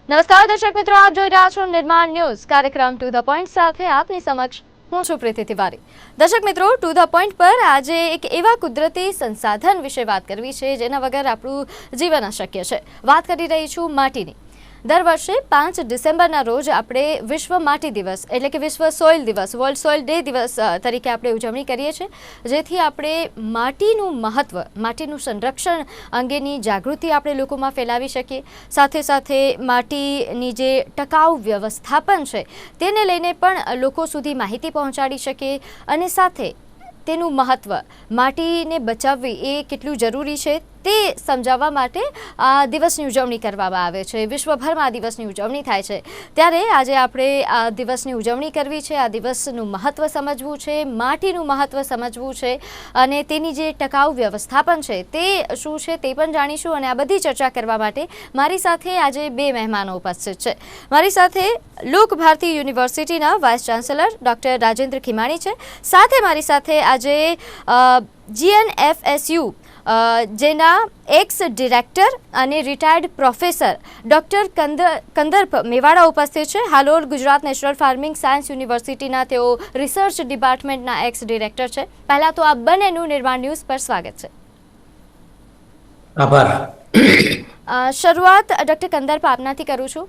નમસ્કાર દર્શક મિત્રો, આપ જોઈ રહ્યા છો નિર્માણ ન્યૂઝ કાર્યક્રમ ટુ ધ પોઈન્ટ સાથે આપની સમક્ષ હું છું પ્રીતિ તિવારી। દર્શક મિત્રો, ટુ ધ પોઈન્ટ પર આજે એક એવા કુદરતી સંસાધન વિશે વાત કરવી છે જેના વગર આપણું જીવન અશક્ય છે। વાત કરી રહી છું માટીની। દર વર્ષે 5 ડિસેમ્બરના રોજ આપણે વિશ્વ માટી દિવસ એટલે કે વિશ્વ સોઇલ દિવસ, વર્લ્ડ સોઇલ ડે દિવસ તરીકે આપણે ઉજવણી કરીએ છીએ, જેથી આપણે માટીનું મહત્વ, માટીનું સંરક્ષણ અંગેની જાગૃતિ આપણે લોકોમાં ફેલાવી શકીએ। સાથે સાથે માટીની જે ટકાઉ વ્યવસ્થાપન છે તેને લઈને પણ લોકો સુધી માહિતી પહોંચાડી શકીએ અને સાથે તેનું મહત્વ, માટીને બચાવવી એ કેટલું જરૂરી છે તે સમજાવવા માટે આ દિવસની ઉજવણી કરવામાં આવે છે। વિશ્વભરમાં આ દિવસની ઉજવણી થાય છે, ત્યારે આજે આપણે આ દિવસની ઉજવણી કરવી છે, આ દિવસનું મહત્વ સમજવું છે, માટીનું મહત્વ સમજવું છે અને તેની જે ટકાઉ વ્યવસ્થાપન છે તે શું છે તે પણ જાણીશું। અને આ બધી ચર્ચા કરવા માટે મારી સાથે આજે બે મહેમાનો ઉપસ્થિત છે। મારી સાથે લોક ભારતી યુનિવર્સિટીના vice chancellor doctor Rajendra Khimani છે, સાથે મારી સાથે આજે GNFSU જેના એક્સ ડિરેક્ટર અને retired professor doctor Kandarp Mewada ઉપસ્થિત છે। Halol Gujarat national farming science યુનિવર્સિટીના તેઓ રિસર્ચ ડિપાર્ટમેન્ટના એક્સ ડિરેક્ટર છે। પહેલાં તો આ બંનેનું નિર્માણ ન્યૂઝ પર સ્વાગત છે। આભાર। શરૂઆત ડૉક્ટર કંદર્પ આપનાથી કરું છું।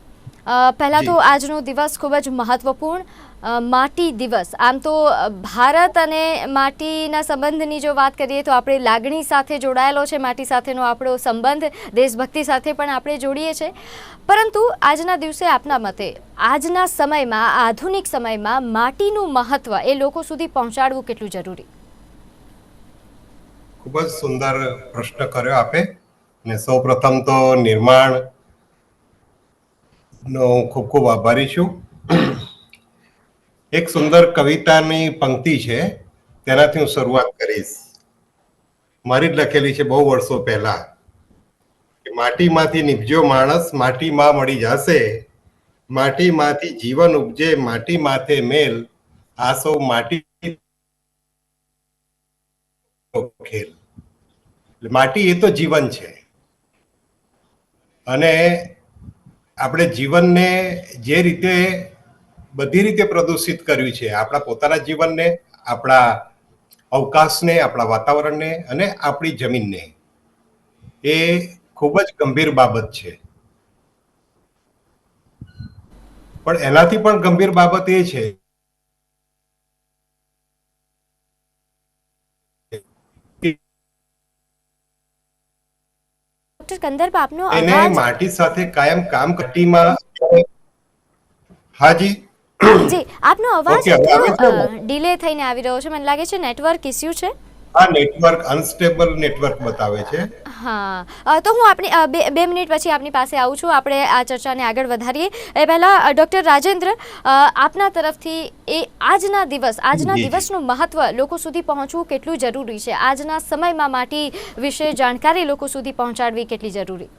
પહેલાં તો આજનો દિવસ ખૂબ જ મહત્વપૂર્ણ માટી દિવસ। આમ તો ભારત અને માટીના સંબંધની જો વાત કરીએ તો આપણે લાગણી સાથે જોડાયેલો છે, માટી સાથેનો આપણો સંબંધ દેશભક્તિ સાથે પણ આપણે જોડીએ છીએ, પરંતુ આજના દિવસે આપના મતે આજના સમયમાં, આધુનિક સમયમાં માટીનું મહત્વ એ લોકો સુધી પહોંચાડવું કેટલું જરૂરી? ખૂબ જ સુંદર પ્રશ્ન કર્યો આપે, ને સૌપ્રથમ તો નિર્માણ નો ખૂબ ખૂબ આભારી છું। એક સુંદર કવિતાની પંક્તિ છે, તેનાથી હું શરૂઆત કરીશ। મારી જ લખેલી છે બહુ વર્ષો પહેલા કે માટીમાંથી નીપજ્યો માણસ માટીમાં મળી જશે, માટીમાંથી જીવન ઉપજે માટી માથે મેલ, આ સૌ માટી ખેલ। માટી એ તો જીવન છે અને આપણે જીવનને જે રીતે બધી રીતે પ્રદૂષિત કર્યું છે, આપણા પોતાના જીવનને, આપણા અવકાશને, આપણા વાતાવરણને અને આપણી જમીનને, એ ખૂબ જ ગંભીર બાબત છે। પણ એનાથી પણ ગંભીર બાબત એ છે ડૉક્ટર કંદર્પ, આપનો એને અવાજ માટી સાથે કાયમ કામ કરતીમાં। હાજી જી, આપનો અવાજ થોડો ડિલે થઈને આવી રહ્યો છે, મને લાગે છે નેટવર્ક ઇસ્યુ છે। આ નેટવર્ક અનસ્ટેબલ નેટવર્ક બતાવે છે। હા, તો હું આપની બે મિનિટ પછી આપની પાસે આવું છું, આપણે આ ચર્ચાને આગળ વધારીએ એ પહેલાં ડૉક્ટર રાજેન્દ્ર, આપના તરફથી એ આજના દિવસનું મહત્વ લોકો સુધી પહોંચવું કેટલું જરૂરી છે? આજના સમયમાં માટી વિશે જાણકારી લોકો સુધી પહોંચાડવી કેટલી જરૂરી?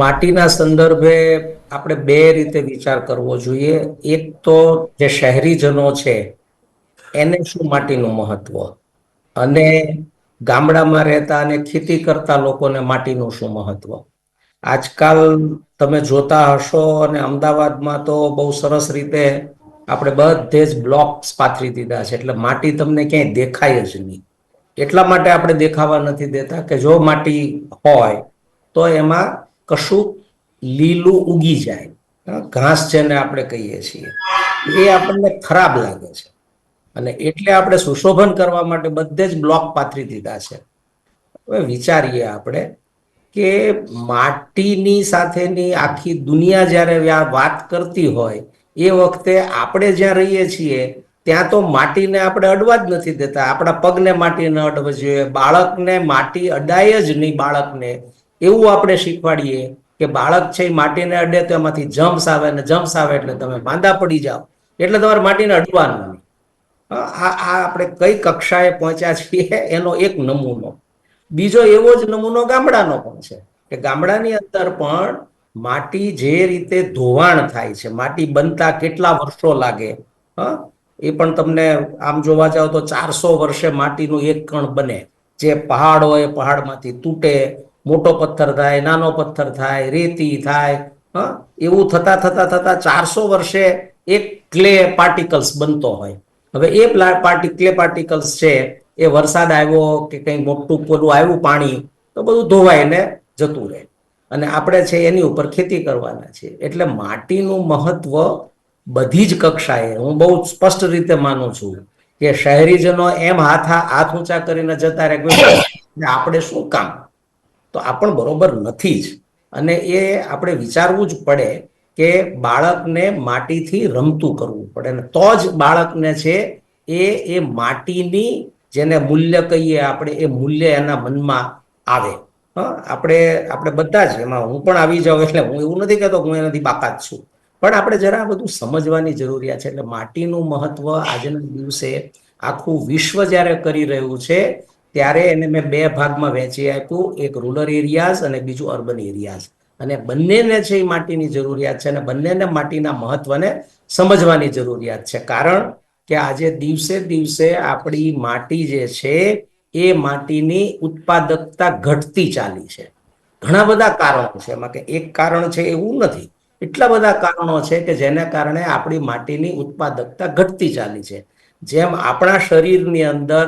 માટીના સંદર્ભે આપણે બે રીતે વિચાર કરવો જોઈએ। એક તો જે શહેરીજનો છે એને શું માટીનું મહત્વ, અને ગામડામાં રહેતા અને ખેતી કરતા લોકોને માટીનું શું મહત્વ। આજકાલ તમે જોતા હશો અને અમદાવાદમાં તો બહુ સરસ રીતે આપણે બધે જ બ્લોક્સ પાથરી દીધા છે, એટલે માટી તમને ક્યાંય દેખાય જ નહીં। એટલા માટે આપણે દેખાવા નથી દેતા કે જો માટી હોય તો એમાં કશું લીલું ઉગી જાય, ઘાસ જેને આપણે કહીએ છીએ, એ આપણને ખરાબ લાગે છે અને એટલે આપણે સુશોભન કરવા માટે બધે જ બ્લોક પાથરી દીધા છે। હવે વિચારીએ આપણે કે માટીની સાથેની આખી દુનિયા જ્યારે વાત કરતી હોય એ વખતે આપણે જ્યાં રહીએ છીએ ત્યાં તો માટીને આપણે અડવા જ નથી દેતા। આપણા પગને માટી ન અડવા જોઈએ, બાળકને માટી અડાય જ નહીં। બાળકને એવું આપણે શીખવાડીએ કે બાળક છે એ માટીને અડે તો એમાંથી જમ્સ આવે, ને જમ્સ આવે એટલે તમે માંદા પડી જાઓ, એટલે તમારે માટીને અડવાનું નહીં। આ આપણે કઈ કક્ષાએ પહોંચ્યા છીએ એનો એક નમૂનો। બીજો એવો જ નમૂનો ગામડાનો પણ છે કે ગામડાની અંદર પણ માટી જે રીતે ધોવાણ થાય છે, માટી બનતા કેટલા વર્ષો લાગે, એ પણ તમને આમ જોવા જાવ તો 400 વર્ષે માટીનું એક કણ બને। જે પહાડ હોય પહાડમાંથી તૂટે, મોટો પથ્થર થાય, નાનો પથ્થર થાય, રેતી થાય. એવું થતા થતા થતા 400 વર્ષે એક ક્લે પાર્ટિકલ્સ બનતો હોય. હવે એ ક્લે પાર્ટિકલ્સ છે એ વરસાદ આવ્યો કે કંઈ મોટું પેલું આવ્યું પાણી તો બધું ધોવાઈને જતું રહે, અને આપણે છે એની ઉપર ખેતી કરવાના છીએ. એટલે માટીનું મહત્વ બધી જ કક્ષાએ હું બહુ સ્પષ્ટ રીતે માનું છું કે શહેરીજનો એમ હાથ ઊંચા કરીને જતા રહે કે આપણે શું કામ, તો આ પણ બરોબર નથી જ. અને એ આપણે વિચારવું જ પડે કે બાળકને માટીથી રમતું કરવું પડે, ને તો જ બાળકને છે એ માટીની જેને મૂલ્ય કહીએ આપણે, એ મૂલ્ય એના મનમાં આવે. આપણે બધા જ એમાં હું પણ આવી જાઉં, એટલે હું એવું નથી કહેતો હું એનાથી બાકાત છું, પણ આપણે જરા બધું સમજવાની જરૂરિયાત છે. એટલે માટીનું મહત્વ આજના દિવસે આખું વિશ્વ જ્યારે કરી રહ્યું છે ત્યારે એને મેં 2 ભાગમાં વહેંચી આપ્યું, એક રૂરલ એરિયાઝ અને બીજું અર્બન એરિયાઝ. અને બંનેને છે એ માટીની જરૂરિયાત છે, અને બંનેને માટીના મહત્વને સમજવાની જરૂરિયાત છે. કારણ કે આજે દિવસે દિવસે આપણી માટી જે છે એ માટીની ઉત્પાદકતા ઘટતી ચાલી છે. ઘણા બધા કારણો છે, એમાં કે એક કારણ છે એવું નથી, એટલા બધા કારણો છે કે જેને કારણે આપણી માટીની ઉત્પાદકતા ઘટતી ચાલી છે. જેમ આપણા શરીરની અંદર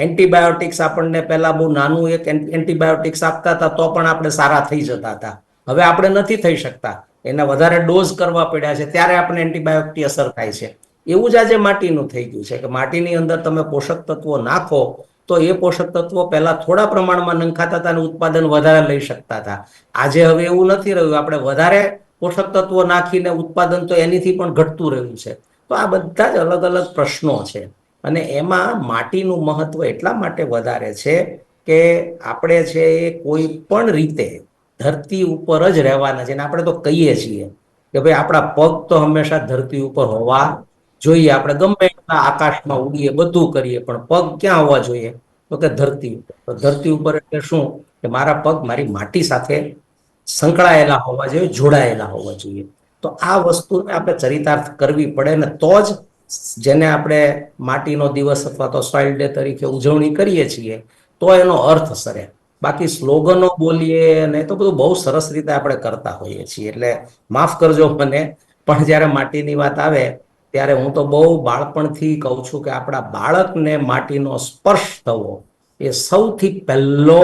એન્ટીબાયોટિક્સ આપણને પહેલા બહુ નાનું એક એન્ટીબાયોટિક્સ આપતા હતા તો પણ આપણે સારા થઈ જતા હતા. હવે આપણે નથી થઈ શકતા, એના વધારે ડોઝ કરવા પડ્યા છે ત્યારે આપણે એન્ટીબાયોટિક અસર થાય છે. એવું જ આજે માટીનું થઈ ગયું છે કે માટીની અંદર તમે પોષક તત્વો નાખો તો એ પોષક તત્વો પહેલા થોડા પ્રમાણમાં નંખાતા હતા અને ઉત્પાદન વધારે લઈ શકતા હતા. આજે હવે એવું નથી રહ્યું, આપણે વધારે પોષક તત્વો નાખીને ઉત્પાદન તો એનીથી પણ ઘટતું રહ્યું છે. તો આ બધા જ અલગ અલગ પ્રશ્નો છે, અને એમાં માટીનું મહત્વ એટલા માટે વધારે છે કે આપણે છે એ કોઈ પણ રીતે ધરતી ઉપર જ રહેવાના છે. અને આપણે તો કહીએ છીએ કે ભાઈ આપણા પગ તો હંમેશા ધરતી ઉપર હોવા જોઈએ. આપણે ગમે એટલા આકાશમાં ઉડીએ બધું કરીએ પણ પગ ક્યાં હોવા જોઈએ, તો કે ધરતી ઉપર. તો ધરતી ઉપર એટલે શું કે મારા પગ મારી માટી સાથે સંકળાયેલા હોવા જોઈએ, જોડાયેલા હોવા જોઈએ. તો આ વસ્તુને આપણે ચરિતાર્થ કરવી પડે, ને તો જ જેને આપણે માટીનો દિવસ અથવા તો સોઇલ ડે તરીકે ઉજવણી કરીએ છીએ તો એનો અર્થ સરે. બાકી સ્લોગનો બોલીએ અને તો બધું બહુ સરસ રીતે આપણે કરતા હોઈએ છીએ. એટલે માફ કરજો મને, પણ જ્યારે માટીની વાત આવે ત્યારે હું તો બહુ બાળપણથી કહું છું કે આપણા બાળકને માટીનો સ્પર્શ થવો એ સૌથી પહેલો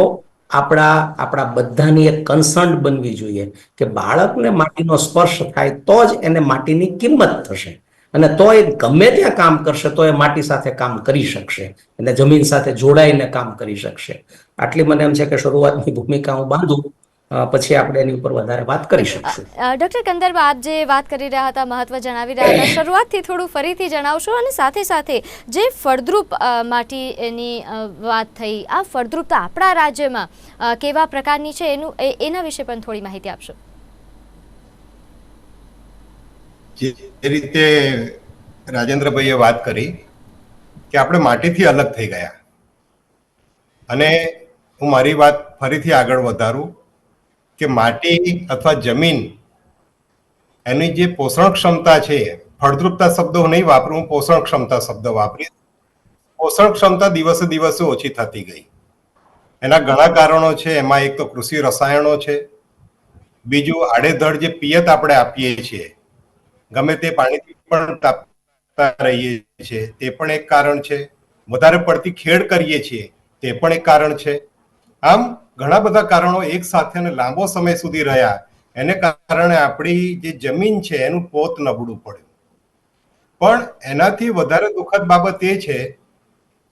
આપણા બધાની એક કન્સર્ન બનવી જોઈએ કે બાળકને માટીનો સ્પર્શ થાય તો જ એને માટીની કિંમત થશે, અને તો એ ગમે ત્યાં કામ કરશે તો એ માટી સાથે કામ કરી શકશે અને જમીન સાથે જોડાઈને કામ કરી શકશે. આટલી મને એમ છે કે શરૂઆતની ભૂમિકા હું બાંધું, પછી આપણે એની ઉપર વધારે વાત કરી શકશું. ડૉક્ટર કંદરબા, આપ જે વાત કરી રહ્યા હતા, મહત્વ જણાવી રહ્યા હતા, શરૂઆતથી થોડું ફરીથી જણાવશો? અને સાથે સાથે જે ફળદ્રુપ માટીની વાત થઈ, આ ફળદ્રુપતા આપણા રાજ્યમાં કેવા પ્રકારની છે એના વિશે પણ થોડી માહિતી આપશો? જે રીતે રાજેન્દ્રભાઈએ વાત કરી કે આપણે માટીથી અલગ થઈ ગયા, અને હું મારી વાત ફરીથી આગળ વધારું કે માટી અથવા જમીન એની જે પોષણ ક્ષમતા છે, ફળદ્રુપતા શબ્દ હું નહીં વાપરું, હું પોષણ ક્ષમતા શબ્દ વાપરીશ. પોષણ ક્ષમતા દિવસે દિવસે ઓછી થતી ગઈ. એના ઘણા કારણો છે. એમાં એક તો કૃષિ રસાયણો છે, બીજું આડેધડ જે પિયત આપણે આપીએ છીએ, ગમે તે પાણીથી પણ તાપતા રહીએ છીએ તે પણ એક કારણ છે. વધારે પડતી ખેડ કરીએ છીએ તે પણ એક કારણ છે. આમ ઘણા બધા કારણો એક સાથે અને લાંબો સમય સુધી રહ્યા, એને કારણે આપણી જે જમીન છે એનું પોત નબળું પડ્યું. પણ એનાથી વધારે દુઃખદ બાબત એ છે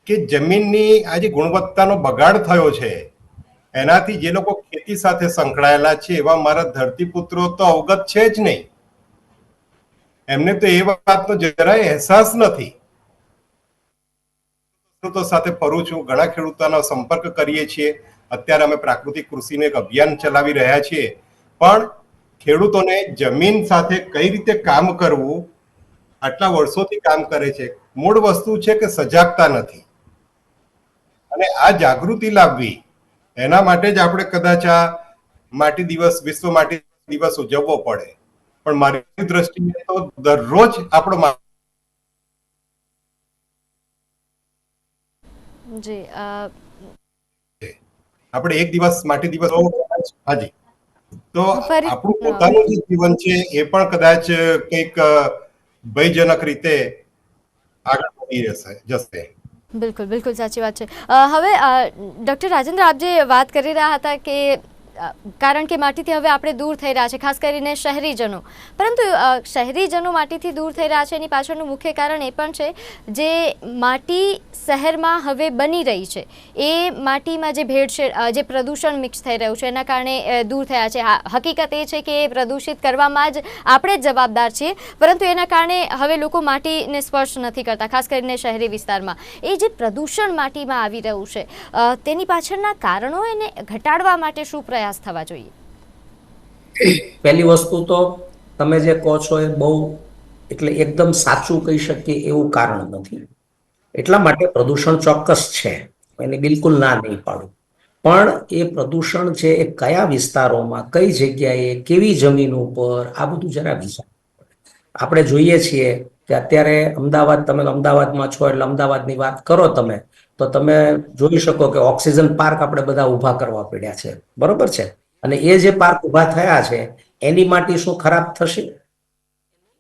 કે જમીનની આ જે ગુણવત્તાનો બગાડ થયો છે એનાથી જે લોકો ખેતી સાથે સંકળાયેલા છે એવા મારા ધરતીપુત્રો તો અવગત છે જ નહીં. એમને તો એ વાતનો જરાય અહેસાસ નથી. ખેડૂતો સાથે ફરું છું, ઘણા ખેડૂતોનો સંપર્ક કરીએ છીએ. અત્યારે અમે પ્રાકૃતિક કૃષિનું એક અભિયાન ચલાવી રહ્યા છીએ, પણ ખેડૂતોને જમીન સાથે કઈ રીતે કામ કરવું આટલા વર્ષોથી કામ કરે છે. મૂળ વસ્તુ છે કે સજાગતા નથી, અને આ જાગૃતિ લાવવી એના માટે જ આપણે કદાચ આ માટી દિવસ, વિશ્વ માટી દિવસ ઉજવવો પડે. પણ મારી દ્રષ્ટિએ તો દરરોજ આપણો જી આપણે એક દિવસ માટી દિવસ હાજી, તો ફરી આપણું પોતાનું જે જીવન છે એ પણ કદાચ કંઈક ભયજનક રીતે આગળ વધી જશે. બિલકુલ બિલકુલ સાચી વાત છે. હવે ડૉક્ટર રાજેન્દ્ર, આપ જે વાત કરી રહ્યા હતા કે કારણ કે માટીથી હવે આપણે દૂર થઈ રહ્યા છે, ખાસ કરીને શહેરીજનો, પરંતુ શહેરીજનો માટીથી દૂર થઈ રહ્યા છે એની પાછળનું મુખ્ય કારણ એ પણ છે જે માટી શહેરમાં હવે બની રહી છે એ માટીમાં જે ભેળસેળ, જે પ્રદૂષણ મિક્સ થઈ રહ્યું છે એના કારણે દૂર થયા છે. હકીકત એ છે કે એ પ્રદૂષિત કરવામાં જ આપણે જ જવાબદાર છીએ, પરંતુ એના કારણે હવે લોકો માટીને સ્પર્શ નથી કરતા, ખાસ કરીને શહેરી વિસ્તારમાં. એ જે પ્રદૂષણ માટીમાં આવી રહ્યું છે તેની પાછળના કારણો એને ઘટાડવા માટે શું પ્રયાસ થવા જોઈએ? પહેલી વસ્તુ તો તમે જે કહો છો એ બહુ એટલે એકદમ સાચું કહી શકીએ એવું કારણ નથી. એટલા માટે પ્રદૂષણ ચોક્કસ છે, એની બિલકુલ ના નહીં પાડું, પણ એ પ્રદૂષણ છે એ કયા વિસ્તારોમાં, કઈ જગ્યાએ, કેવી જમીન ઉપર, આ બધું જરા વિચાર. આપણે જોઈએ છીએ કે અત્યારે અમદાવાદ, તમે અમદાવાદમાં છો એટલે અમદાવાદની વાત કરો તમે, તો તમે જોઈ શકો કે ઓક્સિજન પાર્ક આપણે બધા ઊભા કરવા પડ્યા છે, બરોબર છે? અને એ જે પાર્ક ઊભા થયા છે એની માટી શું ખરાબ થશે?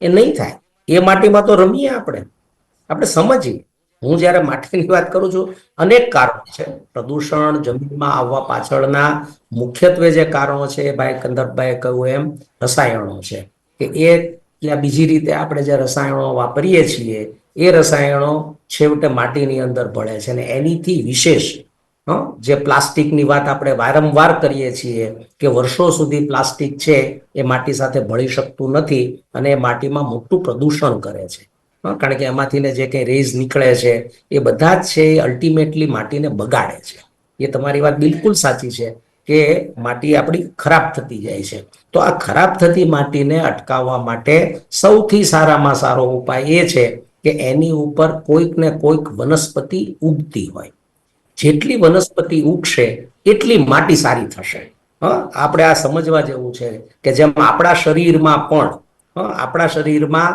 એ નહીં થાય. એ માટીમાં તો રમીએ આપણે સમજીએ. હું જ્યારે માટીની વાત કરું છું, અનેક કારણો છે પ્રદૂષણ જમીનમાં આવવા પાછળના. મુખ્યત્વે જે કારણો છે એ ભાઈ કંદરભાઈએ કહ્યું એમ રસાયણો છે, કે એ ત્યાં બીજી રીતે આપણે જે રસાયણો વાપરીએ છીએ એ રસાયણો છેવટે માટીની અંદર ભળે છે. અને એનીથી વિશેષ જે પ્લાસ્ટિકની વાત આપણે વારંવાર કરીએ છીએ કે વર્ષો સુધી પ્લાસ્ટિક છે એ માટી સાથે ભળી શકતું નથી અને એ માટીમાં મોટું પ્રદૂષણ કરે છે. કારણ કે એમાંથીને જે કંઈ રેઝ નીકળે છે એ બધા જ છે એ અલ્ટિમેટલી માટીને બગાડે છે. એ તમારી વાત બિલકુલ સાચી છે કે માટી આપણી ખરાબ થતી જાય છે. તો આ ખરાબ થતી માટીને અટકાવવા માટે સૌથી સારામાં સારો ઉપાય એ છે કે એની ઉપર કોઈક ને કોઈક વનસ્પતિ ઉગતી હોય. જેટલી વનસ્પતિ ઉગશે એટલી માટી સારી થશે. આપણે આ સમજવા જેવું છે કે જેમ આપણા શરીરમાં પણ, આપણા શરીરમાં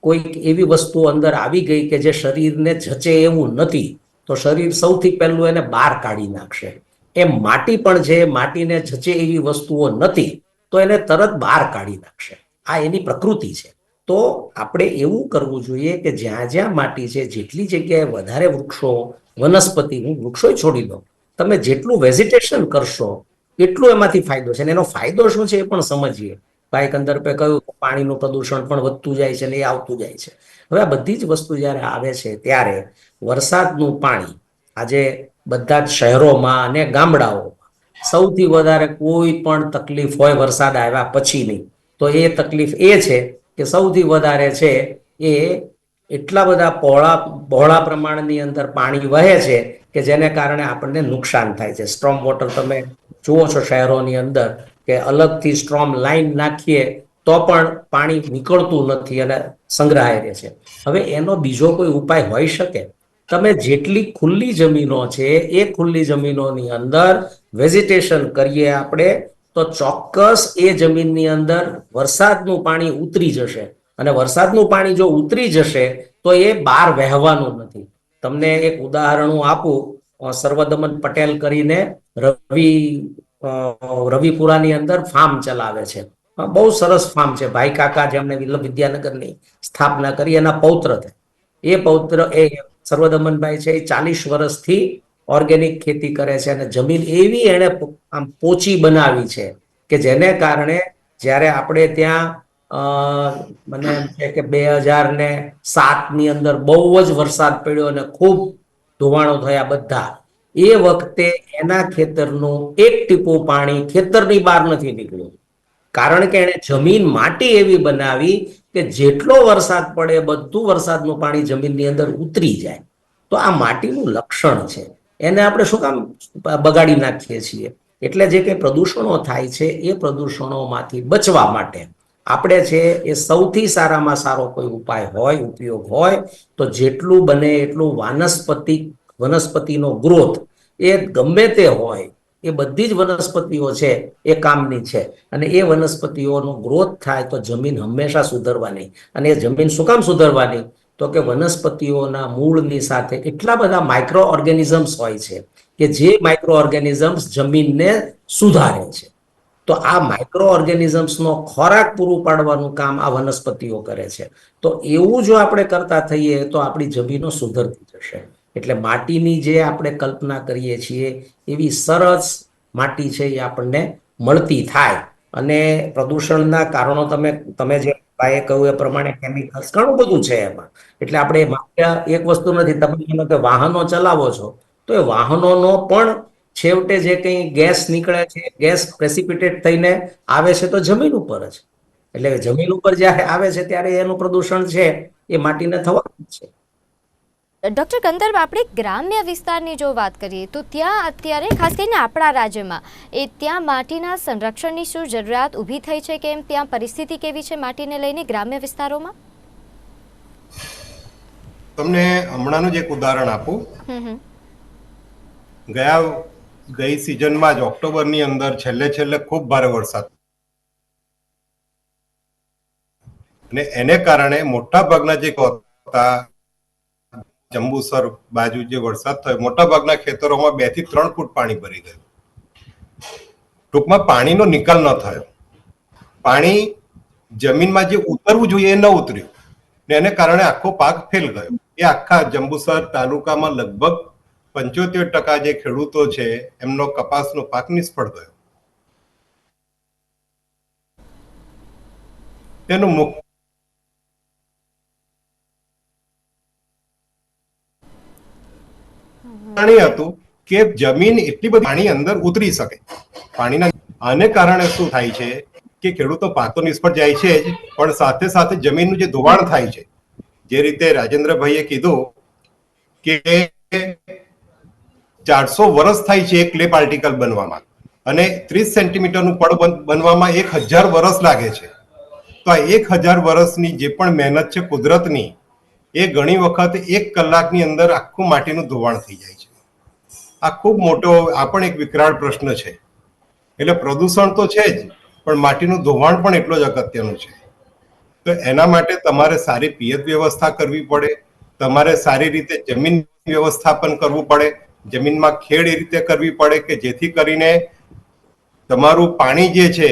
કોઈક એવી વસ્તુ અંદર આવી ગઈ કે જે શરીરને જચે એવું નથી, તો શરીર સૌથી પહેલું એને બહાર કાઢી નાખશે. એમ માટી પણ છે, માટીને જચે એવી વસ્તુઓ નથી તો એને તરત બહાર કાઢી નાખશે. આ એની પ્રકૃતિ છે. તો આપણે એવું કરવું જોઈએ કે જ્યાં જ્યાં માટી છે, જેટલી જગ્યાએ વધારે વૃક્ષો, વનસ્પતિ, હું વૃક્ષો છોડી દો, તમે જેટલું વેજીટેશન કરશો એટલું એમાંથી ફાયદો છે. અને એનો ફાયદો શું છે એ પણ સમજીએ. ભાઈ કંદર્પે કહ્યું પાણીનું પ્રદૂષણ પણ વધતું જાય છે ને એ આવતું જાય છે. હવે આ બધી જ વસ્તુ જ્યારે આવે છે ત્યારે વરસાદનું પાણી આજે બધા જ શહેરોમાં અને ગામડાઓમાં સૌથી વધારે કોઈ પણ તકલીફ હોય વરસાદ આવ્યા પછીની, તો એ તકલીફ એ છે કે સૌથી વધારે છે એ એટલા બધા બહોળા પ્રમાણની અંદર પાણી વહે છે કે જેને કારણે આપણને નુકસાન થાય છે. સ્ટ્રોમ વોટર તમે જુઓ છો શહેરોની અંદર કે અલગથી સ્ટ્રોમ લાઈન નાખીએ તો પણ પાણી નીકળતું નથી અને સંગ્રહાય રહે છે. હવે એનો બીજો કોઈ ઉપાય હોઈ શકે? તમે જેટલી ખુલ્લી જમીનો છે એ ખુલ્લી જમીનોની અંદર વેજીટેશન કરીએ આપણે તો ચોક્કસ એ જમીનની અંદર વરસાદનું પાણી ઉતરી જશે. અને વરસાદનું પાણી જો ઉતરી જશે તો એ બહાર વહેવાનું નથી. તમને એક ઉદાહરણ હું આપું. સર્વદમન પટેલ કરીને રવિપુરાની અંદર ફાર્મ ચલાવે છે. બહુ સરસ ફાર્મ છે. ભાઈ કાકા જેમણે વિદ્યાનગરની સ્થાપના કરી એના પૌત્ર થયા. એ પૌત્ર એ સર્વદમનભાઈ છે એ 40 વર્ષથી ઓર્ગેનિક ખેતી કરે છે અને જમીન એવી એને આમ પોચી બનાવી છે કે જેને કારણે જ્યારે આપણે ત્યાં મને એમ છે કે 2007ની અંદર બહુ જ વરસાદ પડ્યો અને ખૂબ ધોવાણો થયા બધા. એ વખતે એના ખેતરનું એક ટીપું પાણી ખેતરની બહાર નથી નીકળ્યું, કારણ કે એને જમીન માટી એવી બનાવી કે જેટલો વરસાદ પડે બધું વરસાદનું પાણી જમીનની અંદર ઉતરી જાય. તો આ માટીનું લક્ષણ છે, એને આપણે શું કામ બગાડી નાખીએ છીએ? એટલે જે કંઈ પ્રદૂષણો થાય છે એ પ્રદૂષણોમાંથી બચવા માટે આપણે છે એ સૌથી સારામાં સારો કોઈ ઉપાય હોય, ઉપયોગ હોય તો જેટલું બને એટલું વનસ્પતિનો ગ્રોથ એ ગમે તે હોય એ બધી જ વનસ્પતિઓ છે એ કામની છે. અને એ વનસ્પતિઓનો ગ્રોથ થાય તો જમીન હંમેશા સુધરવાની. અને એ જમીન શું કામ સુધરવાની? તો કે વનસ્પતિઓના મૂળની સાથે એટલા બધા માઇક્રો ઓર્ગેનિઝમ્સ હોય છે કે જે માઇક્રો ઓર્ગેનિઝમ્સ જમીનને સુધારે છે. તો આ માઇક્રો ઓર્ગેનિઝમ્સનો ખોરાક પૂરું પાડવાનું કામ આ વનસ્પતિઓ કરે છે. તો એવું જો આપણે કરતા થઈએ તો આપણી જમીનો સુધરતી જશે. એટલે માટીની જે આપણે કલ્પના કરીએ છીએ એવી સરસ માટી છે એ આપણને મળતી થાય. અને પ્રદૂષણના કારણો તમે જે ભાઈએ કહ્યું એ પ્રમાણે કેમિકલ્સ ઘણું બધું છે એમાં. એટલે આપણે માત્ર એક વસ્તુ નથી, તમે માનો કે વાહનો ચલાવો છો તો એ વાહનોનો પણ છેવટે જે કંઈ ગેસ નીકળે છે, ગેસ પ્રેસિપિટેટ થઈને આવે છે તો જમીન ઉપર જ. એટલે જમીન ઉપર જ્યારે આવે છે ત્યારે એનું પ્રદૂષણ છે એ માટીને થવાનું જ છે. ડૉક્ટર કંદર્પ, આપણે ગ્રામ્ય વિસ્તારની જો વાત કરીએ તો ત્યાં અત્યારે ખાસ કરીને આપણા રાજ્યમાં ત્યાં માટીના સંરક્ષણની શું જરૂરિયાત ઊભી થઈ છે, કેમ ત્યાં પરિસ્થિતિ કેવી છે માટીને લઈને ગ્રામ્ય વિસ્તારોમાં? તમને હમણાંનું જ એક ઉદાહરણ આપું. ગઈ સિઝનમાં જ ઓક્ટોબરની અંદર છેલ્લે ખૂબ ભારે વરસાદ, અને એને કારણે મોટા ભાગના જે હતા જંબુસર બાજુ જે વરસાદ થયો, મોટા ભાગના ખેતરોમાં 2 થી 3 ફૂટ પાણી ભરી ગયું. ટૂંકમાં પાણીનો નિકાલ ન થયો. પાણી જમીનમાં જે ઉતરવું જોઈએ એ ન ઉતર્યું, ને એને કારણે આખો પાક ફેલ ગયો. એ આખા જંબુસર તાલુકામાં લગભગ 75% જે ખેડૂતો છે એમનો કપાસનો પાક નિષ્ફળ ગયો. તેનું મુખ્ય હતું કે જમીન એટલી બધી પાણી અંદર ઉતરી શકે. પાણીના આને કારણે શું થાય છે કે ખેડૂતો પાક તો નિષ્ફળ જાય છે જ, પણ સાથે સાથે જમીનનું જે ધોવાણ થાય છે, જે રીતે રાજેન્દ્રભાઈએ કીધું કે 400 વર્ષ થાય છે એક ક્લે પાર્ટિકલ બનવામાં, અને 30 સેન્ટીમીટરનું પડ બનવામાં 1000 વર્ષ લાગે છે. તો આ 1000 વર્ષની જે પણ મહેનત છે કુદરતની, એ ઘણી વખત 1 કલાકની અંદર આખું માટીનું ધોવાણ થઈ જાય છે. આ ખૂબ મોટો, આ પણ એક વિકરાળ પ્રશ્ન છે. એટલે પ્રદૂષણ તો છે જ, પણ માટીનું ધોવાણ પણ એટલો જ અગત્યનું છે. તો એના માટે તમારે સારી પિયત વ્યવસ્થા કરવી પડે, તમારે સારી રીતે જમીન વ્યવસ્થાપન કરવું પડે, જમીનમાં ખેડ એ રીતે કરવી પડે કે જેથી કરીને તમારું પાણી જે છે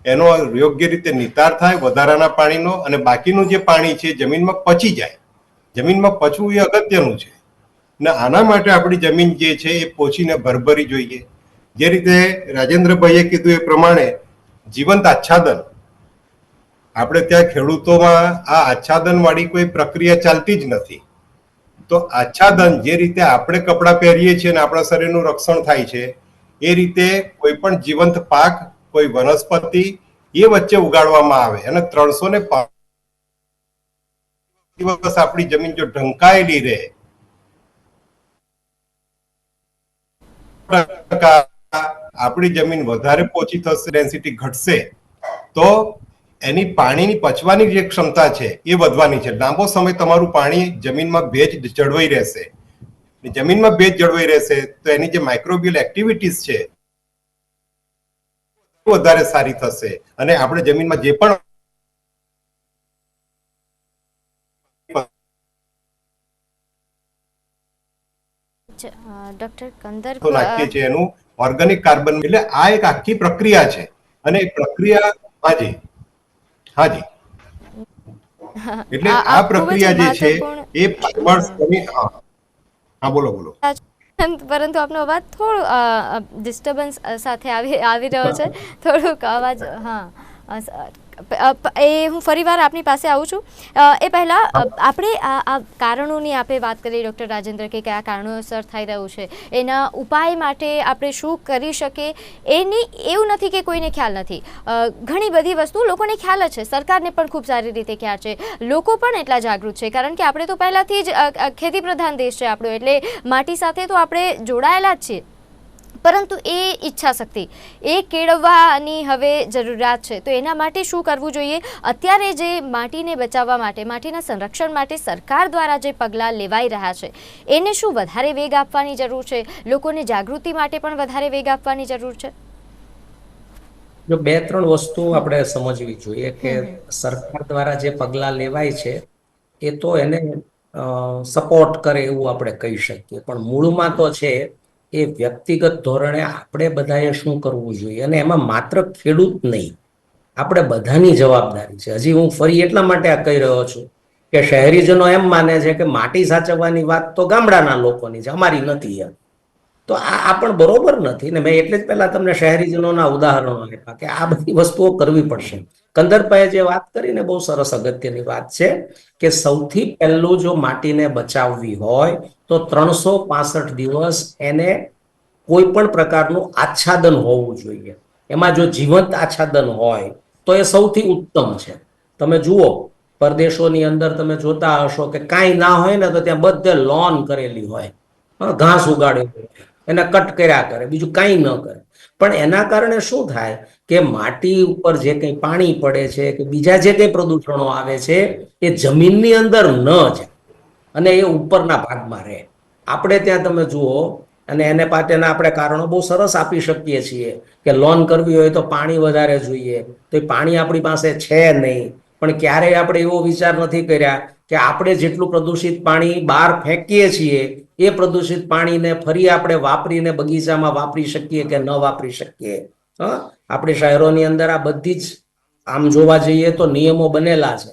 એનો યોગ્ય રીતે નિતાર થાય વધારાના પાણીનો, અને બાકીનું જે પાણી છે જમીનમાં પચી જાય. જમીનમાં પચવું એ અગત્યનું છે. ને આના માટે આપણી જમીન જે છે એ પોચીને ભરભરી જોઈએ. જે રીતે રાજેન્દ્રભાઈએ કીધું એ પ્રમાણે જીવંત આચ્છાદન, આપણે ત્યાં ખેડૂતોમાં આ આચ્છાદન વાળી કોઈ પ્રક્રિયા ચાલતી જ નથી. તો આચ્છાદન જે રીતે આપણે કપડાં પહેરીએ છીએ અને આપણા શરીરનું રક્ષણ થાય છે, એ રીતે કોઈ પણ જીવંત પાક, કોઈ વનસ્પતિ એ વચ્ચે ઉગાડવામાં આવે અને 305 દિવસ આપણી જમીન જો ઢંકાયેલી રહે, આપણી જમીન વધારે પોચી થશે, ડેન્સિટી ઘટશે, તો એની પાણીની પચવાની જે ક્ષમતા છે એ વધવાની છે. લાંબો સમય તમારું પાણી જમીનમાં ભેજ જળવાઈ રહેશે. જમીનમાં ભેજ જળવાઈ રહેશે તો એની જે માઇક્રોબિયલ એક્ટિવિટીઝ છે વધારે સારી થશે, અને આપણે જમીનમાં જે પણ ડોક્ટર કંદર્પ, નાખીએ છીએ એનું ઓર્ગેનિક કાર્બન, એટલે આ એક આખી પ્રક્રિયા છે. અને એ પ્રક્રિયા હાજી એટલે આ પ્રક્રિયા જે છે એ હા બોલો. પરંતુ આપનો અવાજ થોડો ડિસ્ટર્બન્સ સાથે આવી રહ્યો છે, થોડુંક અવાજ. હા, એ હું ફરીવાર આપની પાસે આવું છું. એ પહેલાં આપણે આ કારણોની આપણે વાત કરી, ડૉક્ટર રાજેન્દ્ર, કે કયા કારણોસર થઈ રહ્યું છે, એના ઉપાય માટે આપણે શું કરી શકીએ. એની એવું નથી કે કોઈને ખ્યાલ નથી, ઘણી બધી વસ્તુ લોકોને ખ્યાલ જ છે, સરકારને પણ ખૂબ સારી રીતે ખ્યાલ છે, લોકો પણ એટલા જાગૃત છે, કારણ કે આપણે તો પહેલાંથી જ ખેતી પ્રધાન દેશ છે આપણો, એટલે માટી સાથે તો આપણે જોડાયેલા જ છીએ. પરંતુ એ ઈચ્છા શક્તિ એ કેળવવાની હવે જરૂરિયાત છે. તો એના માટે શું કરવું જોઈએ? અત્યારે જે માટીને બચાવવા માટે, માટીના સંરક્ષણ માટે સરકાર દ્વારા જે પગલાં લેવાઈ રહ્યા છે, એને શું વધારે વેગ આપવાની જરૂર છે? લોકોને જાગૃતિ માટે પણ વધારે વેગ આપવાની જરૂર છે? જો 2-3 વસ્તુ આપણે સમજવી જોઈએ કે સરકાર દ્વારા જે પગલાં લેવાય છે એ તો એને સપોર્ટ કરે એવું આપણે કહી શકીએ, પણ મૂળમાં તો છે એ વ્યક્તિગત ધોરણે આપણે બધાએ શું કરવું જોઈએ, અને એમાં માત્ર ખેડૂત નહીં, આપણે બધાની જવાબદારી છે. હજી હું ફરી એટલા માટે આ કહી રહ્યો છું કે શહેરીજનો એમ માને છે કે માટી સાચવવાની વાત તો ગામડાના લોકોની છે, અમારી નથી એમ. તો આ પણ બરોબર નથી ને. મેં એટલે જ પહેલા તમને શહેરીજનોના ઉદાહરણો આપ્યા કે આ બધી વસ્તુઓ કરવી પડશે. કંદરભાઈએ જે વાત કરીને બહુ સરસ અગત્યની વાત છે કે સૌથી પહેલું જો માટીને બચાવવી હોય તો 365 દિવસ એને કોઈ પણ પ્રકારનું આચ્છાદન હોવું જોઈએ. એમાં જો જીવંત આચ્છાદન હોય તો એ સૌથી ઉત્તમ છે. તમે જુઓ પરદેશોની અંદર તમે જોતા હશો કે કાંઈ ના હોય ને તો ત્યાં બધે લોન કરેલી હોય, ઘાસ ઉગાડેલું હોય, એને કટ કર્યા કરે, બીજું કાંઈ ન કરે. પણ એના કારણે શું થાય કે માટી ઉપર જે કંઈ પાણી પડે છે કે બીજા જે કંઈ પ્રદૂષણો આવે છે એ જમીનની અંદર ન જાય અને એ ઉપરના ભાગમાં રહે. આપણે ત્યાં તમે જુઓ, અને એને પાસેના આપણે કારણો બહુ સરસ આપી શકીએ છીએ કે લોન કરવી હોય તો પાણી વધારે જોઈએ, તો એ પાણી આપણી પાસે છે નહીં. પણ ક્યારેય આપણે એવો વિચાર નથી કર્યા કે આપણે જેટલું પ્રદૂષિત પાણી બહાર ફેંકીએ છીએ એ પ્રદૂષિત પાણીને ફરી આપણે વાપરીને બગીચામાં વાપરી શકીએ કે ન વાપરી શકીએ. આપણી શહેરોની અંદર આ બધી જ આમ જોવા જઈએ તો નિયમો બનેલા છે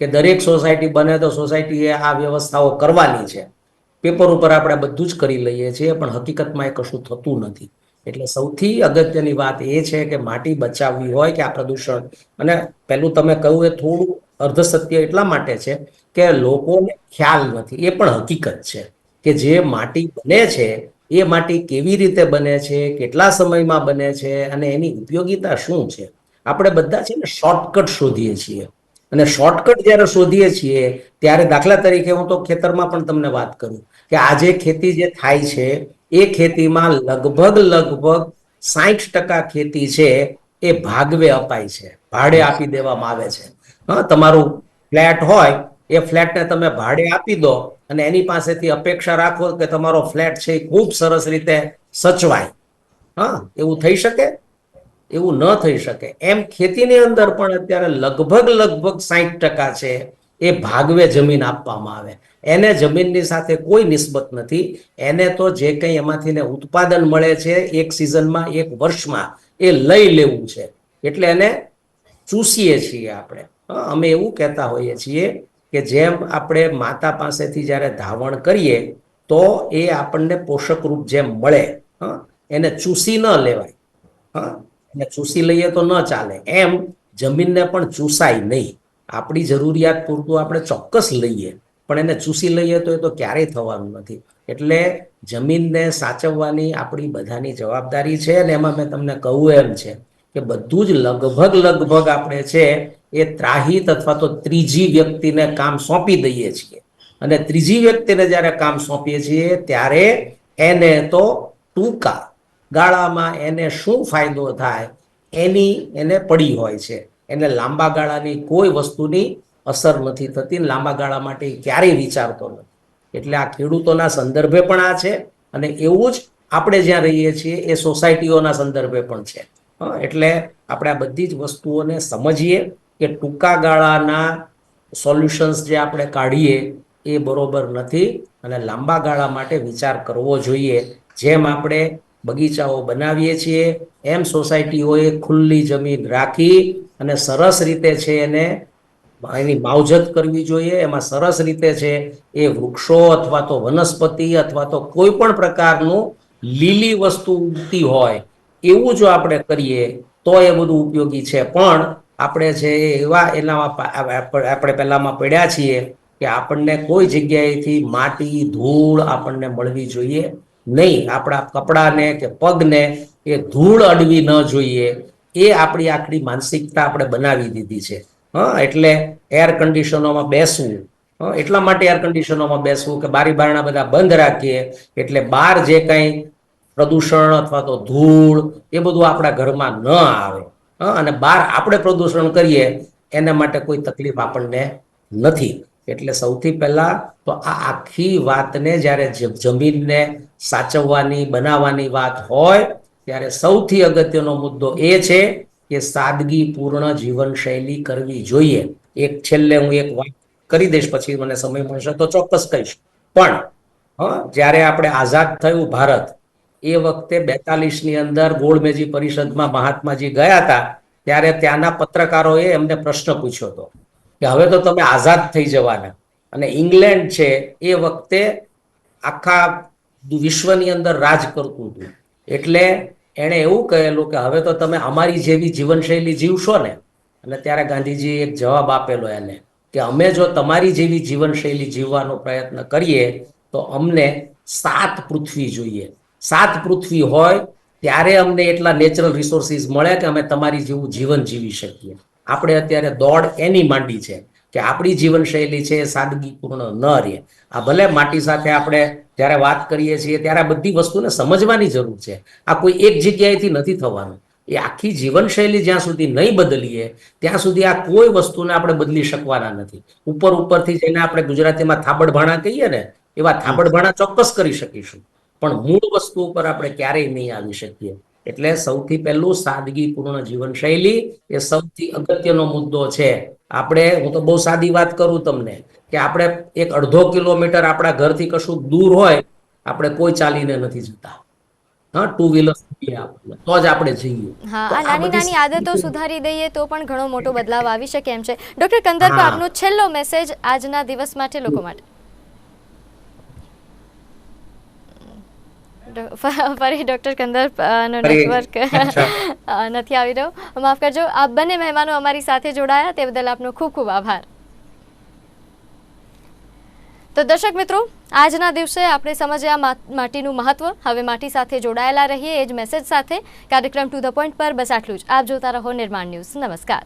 કે દરેક સોસાયટી બને તો સોસાયટીએ આ વ્યવસ્થાઓ કરવાની છે. પેપર ઉપર આપણે બધું જ કરી લઈએ છીએ, પણ હકીકતમાં એ કશું થતું નથી. એટલે સૌથી અગત્યની વાત એ છે કે માટી બચાવવી હોય કે આ પ્રદૂષણ, અને પેલું તમે કહ્યું એ થોડું અર્ધસત્ય એટલા માટે છે કે લોકોને ખ્યાલ નથી. એ પણ હકીકત છે કે જે માટી બને છે એ માટી કેવી રીતે બને છે, કેટલા સમયમાં બને છે અને એની ઉપયોગિતા શું છે. આપણે બધા છે ને શોર્ટકટ શોધીએ છીએ, અને શોર્ટકટ જ્યારે શોધીએ છીએ ત્યારે દાખલા તરીકે હું તો ખેતરમાં પણ તમને વાત કરું કે આજે ખેતી જે થાય છે એ ખેતીમાં લગભગ 60% ખેતી છે એ ભાગવે અપાય છે, ભાડે આપી દેવામાં આવે છે. તમારું ફ્લેટ હોય એ ફ્લેટને તમે ભાડે આપી દો અને એની પાસેથી અપેક્ષા રાખો કે તમારો ફ્લેટ છે એ ખૂબ સરસ રીતે સચવાય. એવું થઈ શકે? એવું ન થઈ શકે. એમ ખેતીની અંદર પણ અત્યારે લગભગ 60% છે એ ભાગવે જમીન આપવામાં આવે. એને જમીનની સાથે કોઈ નિસ્બત નથી. એને તો જે કંઈ એમાંથી ને ઉત્પાદન મળે છે એક સિઝનમાં, એક વર્ષમાં, એ લઈ લેવું છે. એટલે એને ચૂસીએ છીએ આપણે. અમે એવું કહેતા હોઈએ છીએ કે જેમ આપણે માતા પાસેથી જ્યારે ધાવણ કરીએ તો એ આપણને પોષક રૂપ જેમ મળે, એને ચૂસી ન લેવાય. એને ચૂસી લઈએ તો ન ચાલે. એમ જમીનને પણ ચૂસાય નહીં. આપણી જરૂરિયાત પૂરતું આપણે ચોક્કસ લઈએ, પણ એને ચૂસી લઈએ તો એ તો ક્યારેય થવાનું નથી. એટલે જમીનને સાચવવાની આપણી બધાની જવાબદારી છે, અને એમાં મેં તમને કહ્યું એમ છે કે બધું જ લગભગ આપણે છે એ ત્રાહિત અથવા તો ત્રીજી વ્યક્તિને કામ સોંપી દઈએ છીએ. અને ત્રીજી વ્યક્તિને જ્યારે કામ સોંપીએ છીએ ત્યારે એને તો ટૂંકા ગાળામાં એને શું ફાયદો થાય એને પડી હોય છે. એને લાંબા ગાળાની કોઈ વસ્તુની અસર નથી થતી, લાંબા ગાળા માટે ક્યારેય વિચારતો નથી. એટલે આ ખેડૂતોના સંદર્ભે પણ આ છે, અને એવું જ આપણે જ્યાં રહીએ છીએ એ સોસાયટીઓના સંદર્ભે પણ છે. એટલે આપણે આ બધી જ વસ્તુઓને સમજીએ કે ટૂંકા ગાળાના સોલ્યુશન્સ જે આપણે કાઢીએ એ બરોબર નથી, અને લાંબા ગાળા માટે વિચાર કરવો જોઈએ. જેમ આપણે બગીચાઓ બનાવીએ છીએ એમ સોસાયટીઓએ ખુલ્લી જમીન રાખી અને સરસ રીતે છે એની માવજત કરવી જોઈએ. એમાં સરસ રીતે છે એ વૃક્ષો અથવા તો વનસ્પતિ અથવા તો કોઈ પણ પ્રકારનું લીલી વસ્તુ ઉગતી હોય એવું જો આપણે કરીએ તો એ બધું ઉપયોગી છે. પણ આપણે છે એવા આપણે પહેલામાં પડ્યા છીએ કે આપણને કોઈ જગ્યાએથી માટી ધૂળ આપણને મળવી જોઈએ નહીં. આપણા કપડાને કે પગને એ ધૂળ અડવી ન જોઈએ. એ આપણી આખરી માનસિકતા આપણે બનાવી દીધી છે. એટલે એર કન્ડિશનોમાં બેસવું, એટલા માટે એર કન્ડિશનોમાં બેસવું કે બારી બારણા બધા બંધ રાખીએ એટલે બહાર જે કંઈ પ્રદૂષણ અથવા તો ધૂળ એ બધું આપણા ઘરમાં ન આવે, અને બહાર આપણે પ્રદૂષણ કરીએ એના માટે કોઈ તકલીફ આપણને નથી. એટલે સૌથી પહેલા તો આ આખી વાતને જ્યારે જમીનને સાચવવાની બનાવવાની વાત હોય ત્યારે સૌથી અગત્યનો મુદ્દો એ છે કે સાદગીપૂર્ણ જીવનશૈલી કરવી જોઈએ. એક છેલ્લે હું એક વાત કરી દઈશ, પછી મને સમય મળશે તો ચોક્કસ કહીશ. પણ જ્યારે આપણે આઝાદ થયું ભારત, એ વખતે 42ની અંદર ગોળમેજી પરિષદમાં મહાત્માજી ગયા હતા, ત્યારે ત્યાંના પત્રકારોએ એમને પ્રશ્ન પૂછ્યો હતો કે હવે તો તમે આઝાદ થઈ જવાના. અને ઇંગ્લેન્ડ છે એ વખતે આખા વિશ્વની અંદર રાજ કરતું હતું, એટલે એણે એવું કહેલું કે હવે તો તમે અમારી જેવી જીવનશૈલી જીવશો ને. અને ત્યારે ગાંધીજીએ એક જવાબ આપેલો એને કે અમે જો તમારી જેવી જીવનશૈલી જીવવાનો પ્રયત્ન કરીએ તો અમને 7 પૃથ્વી જોઈએ. 7 પૃથ્વી હોય ત્યારે અમને એટલા નેચરલ રિસોર્સિસ મળે કે અમે તમારી જેવું જીવન જીવી શકીએ. આપણે અત્યારે દોડ એની માંડી છે કે આપણી જીવનશૈલી છે એ સાદગીપૂર્ણ ન રહે. આ ભલે માટી સાથે આપણે જ્યારે વાત કરીએ છીએ ત્યારે આ બધી વસ્તુને સમજવાની જરૂર છે. આ કોઈ એક જગ્યાએથી નથી થવાનું. એ આખી જીવનશૈલી જ્યાં સુધી નહીં બદલીએ ત્યાં સુધી આ કોઈ વસ્તુને આપણે બદલી શકવાના નથી. ઉપરથી જઈને આપણે ગુજરાતીમાં થાબડભાણા કહીએ ને, એવા થાબડભાણા ચોક્કસ કરી શકીશું, પણ મૂળ વસ્તુ ઉપર આપણે ક્યારેય નહીં આવી શકીએ. એટલે સૌથી પહેલું સાદગીપૂર્ણ જીવનશૈલી એ સૌથી અગત્યનો મુદ્દો છે. હું તો બહુ સાદી વાત કરું તમને કે આપણે 1.5 કિલોમીટર આપણા ઘરથી કશું દૂર હોય, આપણે કોઈ ચાલીને નથી જતા. ટુ વ્હીલર તો જ આપણે જઈએ. હા, આ નાની નાની આદતો સુધારી દઈએ તો પણ ઘણો મોટો બદલાવ આવી શકે એમ છે. ડોક્ટર કંદરપ, આપનો છેલ્લો મેસેજ આજના દિવસ માટે લોકો માટે. ફરી ડોક્ટર કંદરપ નો નેટવર્ક નથી આવી રહ્યો, માફ કરજો. આ બંને મહેમાનો અમારી સાથે જોડાયા તે બદલ આપનો ખૂબ ખૂબ આભાર. તો દર્શક મિત્રો, આજના દિવસે આપણે સમજ્યા માટીનું મહત્વ. હવે માટી સાથે જોડાયેલા રહીએ એ જ મેસેજ સાથે કાર્યક્રમ ટુ ધ પોઈન્ટ પર બસ આટલું જ. આપ જોતા રહો નિર્માણ ન્યૂઝ. નમસ્કાર.